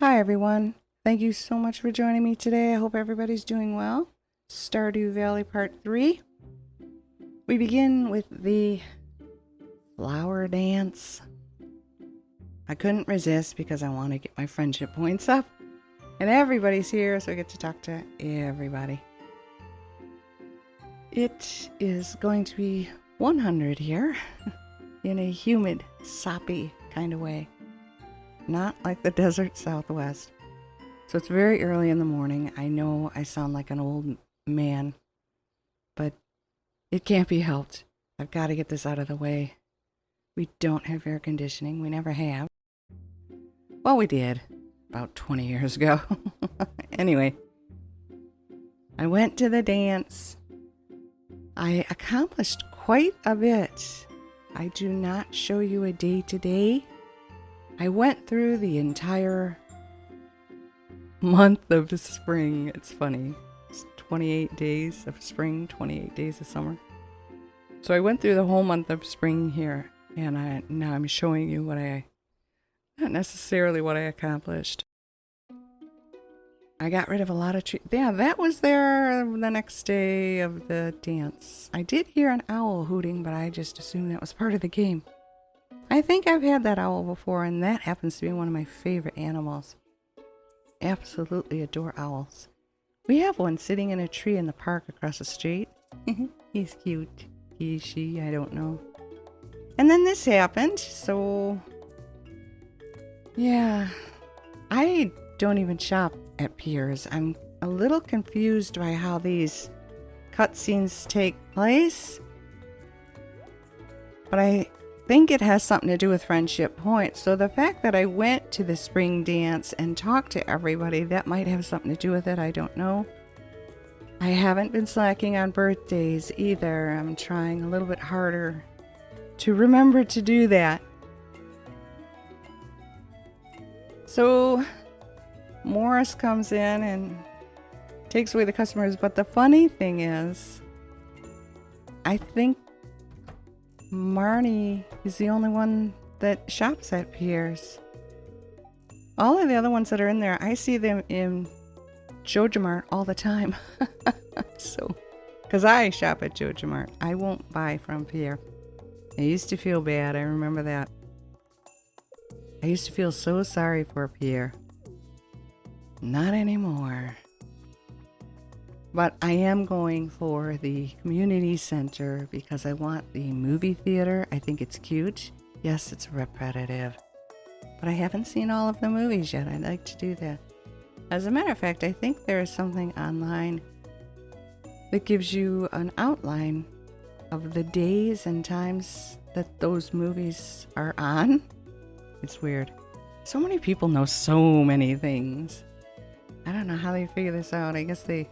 Hi everyone. Thank you so much for joining me today. I hope everybody's doing well. Stardew Valley Part 3. We begin with the flower dance. I couldn't resist because I want to get my friendship points up. And everybody's here, so I get to talk to everybody. It is going to be 100 here in a humid, soppy kind of way. Not like the desert Southwest. So it's very early in the morning. I know I sound like an old man, but it can't be helped. I've got to get this out of the way. We don't have air conditioning. We never have. Well, we did about 20 years ago. Anyway, I went to the dance. I accomplished quite a bit. I do not show you a day-to-day. I went through the entire month of spring. It's funny. It's 28 days of spring, 28 days of summer. So I went through the whole month of spring here, and now I'm showing you not necessarily what I accomplished. I got rid of a lot of trees. Yeah, that was there the next day of the dance. I did hear an owl hooting, but I just assumed that was part of the game. I think I've had that owl before, and that happens to be one of my favorite animals. Absolutely adore owls. We have one sitting in a tree in the park across the street. He's cute. He, she, I don't know. And then this happened, so... yeah. I don't even shop at Piers. I'm a little confused by how these cutscenes take place. But I think it has something to do with friendship points. So the fact that I went to the spring dance and talked to everybody, that might have something to do with it. I don't know. I haven't been slacking on birthdays either. I'm trying a little bit harder to remember to do that. So Morris comes in and takes away the customers. But the funny thing is, I think Marnie is the only one that shops at Piers. All of the other ones that are in there, I see them in JojaMart all the time. So, because I shop at JojaMart, I won't buy from Pierre. I used to feel bad. I remember that. I used to feel so sorry for Pierre. Not anymore. But I am going for the community center because I want the movie theater. I think it's cute. Yes, it's repetitive. But I haven't seen all of the movies yet. I'd like to do that. As a matter of fact, I think there is something online that gives you an outline of the days and times that those movies are on. It's weird. So many people know so many things. I don't know how they figure this out. I guess they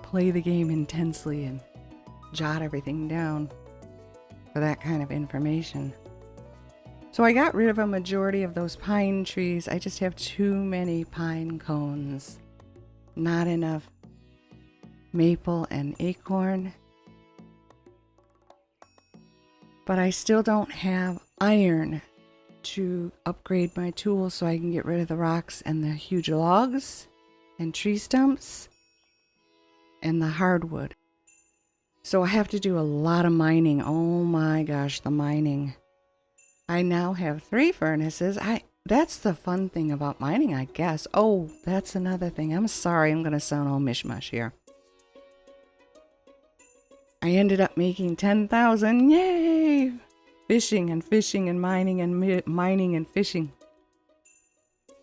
play the game intensely and jot everything down for that kind of information. So I got rid of a majority of those pine trees. I just have too many pine cones. Not enough maple and acorn. But I still don't have iron to upgrade my tools so I can get rid of the rocks and the huge logs and tree stumps and the hardwood. So I have to do a lot of mining. Oh my gosh, the mining. I now have 3 furnaces. That's the fun thing about mining, I guess. Oh, that's another thing. I'm sorry, I'm going to sound all mishmash here. I ended up making 10,000. Yay! Fishing and fishing and mining and mining and fishing.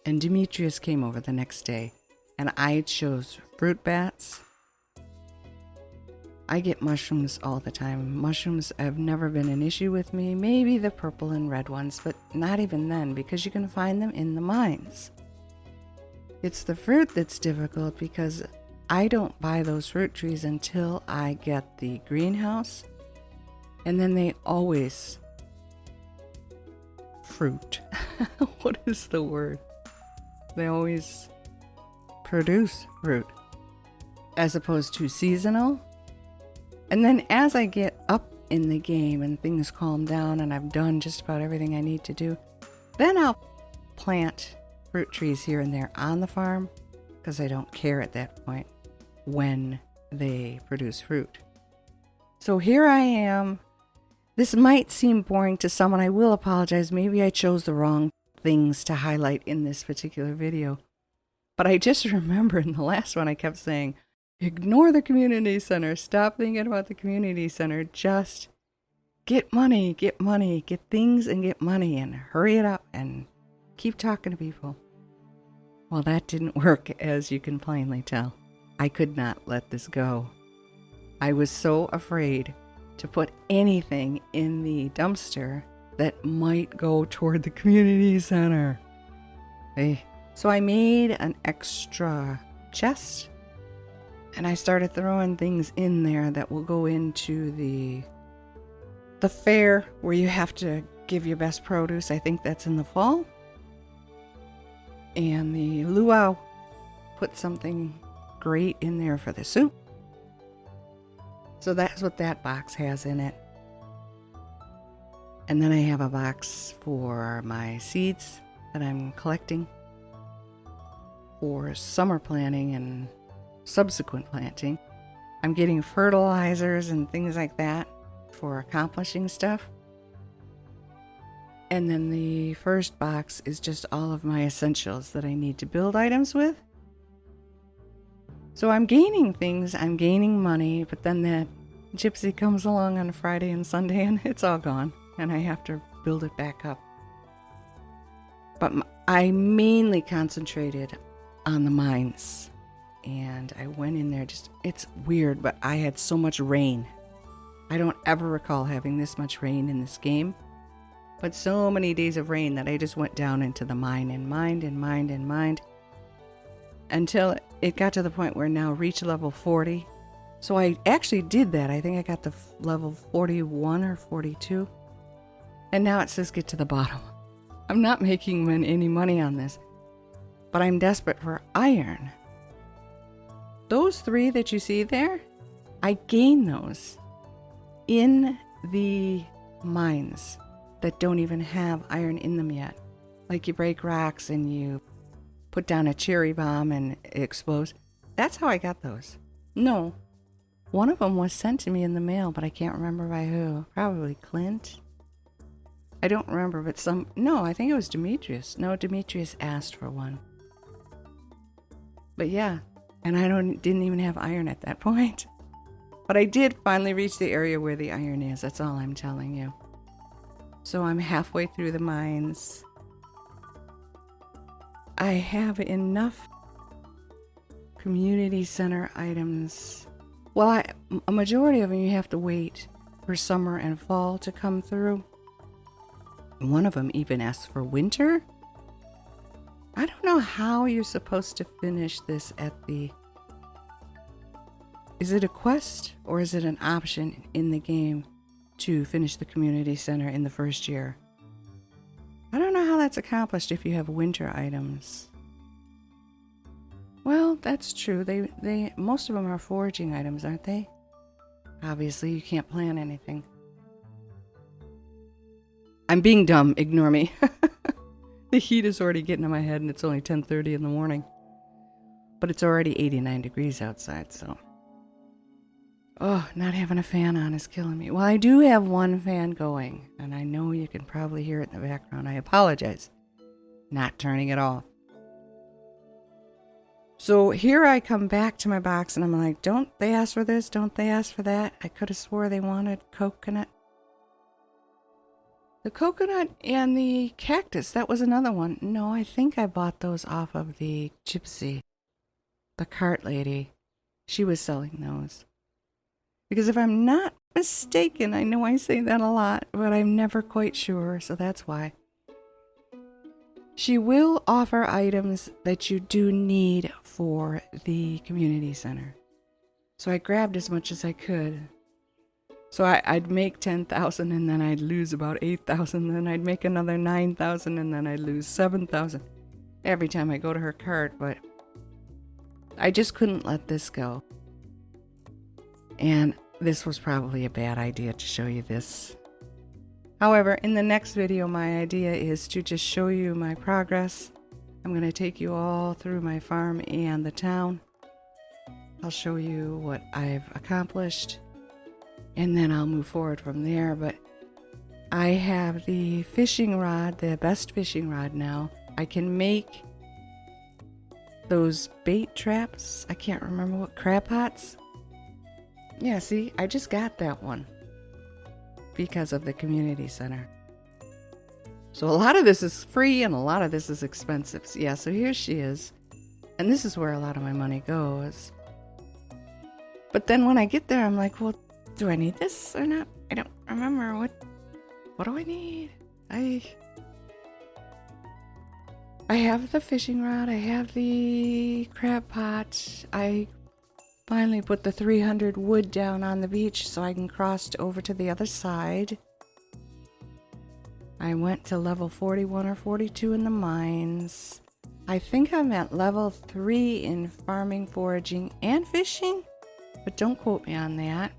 And Demetrius came over the next day, and I chose fruit bats. I get mushrooms all the time. Mushrooms have never been an issue with me. Maybe the purple and red ones, but not even then, because you can find them in the mines. It's the fruit that's difficult because I don't buy those fruit trees until I get the greenhouse, and then they always fruit. What is the word? They always produce fruit as opposed to seasonal. And then as I get up in the game and things calm down and I've done just about everything I need to do, then I'll plant fruit trees here and there on the farm because I don't care at that point when they produce fruit. So here I am. This might seem boring to someone. I will apologize. Maybe I chose the wrong things to highlight in this particular video. But I just remember in the last one I kept saying, ignore the community center. Stop thinking about the community center. Just get money, get things and get money and hurry it up and keep talking to people. Well, that didn't work, as you can plainly tell. I could not let this go. I was so afraid to put anything in the dumpster that might go toward the community center. Hey. So I made an extra chest and I started throwing things in there that will go into the fair where you have to give your best produce. I think that's in the fall. And the luau put something great in there for the soup. So that's what that box has in it. And then I have a box for my seeds that I'm collecting for summer planting and subsequent planting. I'm getting fertilizers and things like that for accomplishing stuff. And then the first box is just all of my essentials that I need to build items with. So I'm gaining things, I'm gaining money, but then that gypsy comes along on Friday and Sunday and it's all gone. And I have to build it back up. But I mainly concentrated on the mines. And I went in there it's weird, but I had so much rain. I don't ever recall having this much rain in this game. But so many days of rain that I just went down into the mine and mined and mined and mined. Until it got to the point where now reached level 40. So I actually did that. I think I got to level 41 or 42. And now it says get to the bottom. I'm not making any money on this, but I'm desperate for iron. Those 3 that you see there, I gain those in the mines that don't even have iron in them yet. Like you break rocks and you put down a cherry bomb and it explodes. That's how I got those. No, one of them was sent to me in the mail, but I can't remember by who. Probably Clint. I don't remember, but no, I think it was Demetrius. No, Demetrius asked for one. But yeah, and I didn't even have iron at that point. But I did finally reach the area where the iron is. That's all I'm telling you. So I'm halfway through the mines. I have enough community center items. Well, a majority of them you have to wait for summer and fall to come through. One of them even asks for winter. I don't know how you're supposed to finish this at the... Is it a quest or is it an option in the game to finish the community center in the first year? I don't know how that's accomplished if you have winter items. Well, that's true. They most of them are foraging items, aren't they? Obviously, you can't plant anything. I'm being dumb. Ignore me. The heat is already getting in my head and it's only 10:30 in the morning. But it's already 89 degrees outside, so... Oh, not having a fan on is killing me. Well, I do have one fan going, and I know you can probably hear it in the background. I apologize. Not turning it off. So here I come back to my box, and I'm like, don't they ask for this? Don't they ask for that? I could have swore they wanted coconut. The coconut and the cactus, that was another one. No, I think I bought those off of the gypsy. The cart lady. She was selling those. Because if I'm not mistaken, I know I say that a lot, but I'm never quite sure, so that's why. She will offer items that you do need for the community center. So I grabbed as much as I could. So I'd make 10,000 and then I'd lose about 8,000, then I'd make another 9,000 and then I'd lose 7,000 every time I go to her cart, but I just couldn't let this go. And this was probably a bad idea to show you this. However, in the next video, my idea is to just show you my progress. I'm going to take you all through my farm and the town. I'll show you what I've accomplished, and then I'll move forward from there. But I have the fishing rod, the best fishing rod now. I can make those bait traps. I can't remember what, crab pots. Yeah, see, I just got that one because of the community center. So a lot of this is free and a lot of this is expensive. So yeah, so here she is. And this is where a lot of my money goes. But then when I get there, I'm like, well, do I need this or not? I don't remember. What do I need? I have the fishing rod. I have the crab pot. I finally put the 300 wood down on the beach so I can cross over to the other side. I went to level 41 or 42 in the mines. I think I'm at level 3 in farming, foraging, and fishing. But don't quote me on that.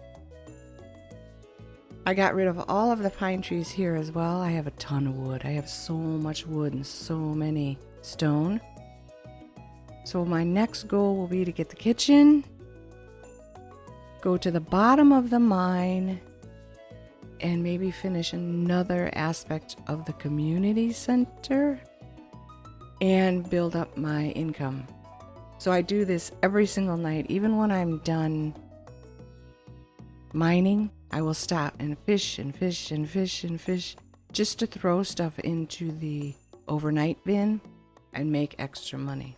I got rid of all of the pine trees here as well. I have a ton of wood. I have so much wood and so many stone. So my next goal will be to get the kitchen, go to the bottom of the mine, and maybe finish another aspect of the community center and build up my income. So I do this every single night. Even when I'm done mining, I will stop and fish and fish and fish and fish just to throw stuff into the overnight bin and make extra money.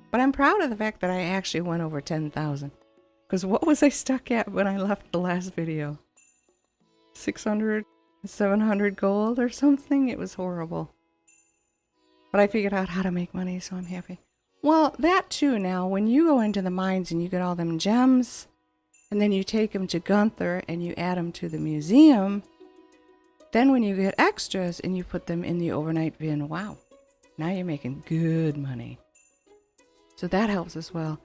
But I'm proud of the fact that I actually went over 10,000. Because what was I stuck at when I left the last video? 600, 700 gold or something? It was horrible. But I figured out how to make money, so I'm happy. Well, that too now, when you go into the mines and you get all them gems, and then you take them to Gunther and you add them to the museum, then when you get extras and you put them in the overnight bin, wow, now you're making good money. So that helps as well.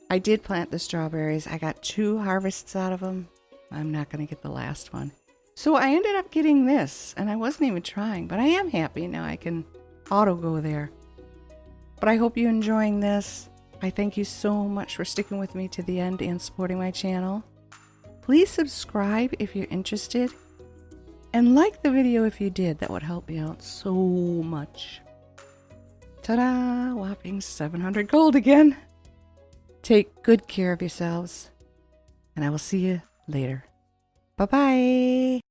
I did plant the strawberries. I got 2 harvests out of them. I'm not going to get the last one. So I ended up getting this, and I wasn't even trying, but I am happy. Now I can auto go there. But I hope you're enjoying this. I thank you so much for sticking with me to the end and supporting my channel. Please subscribe if you're interested. And like the video if you did. That would help me out so much. Ta-da! Whopping 700 gold again. Take good care of yourselves. And I will see you later. Bye-bye.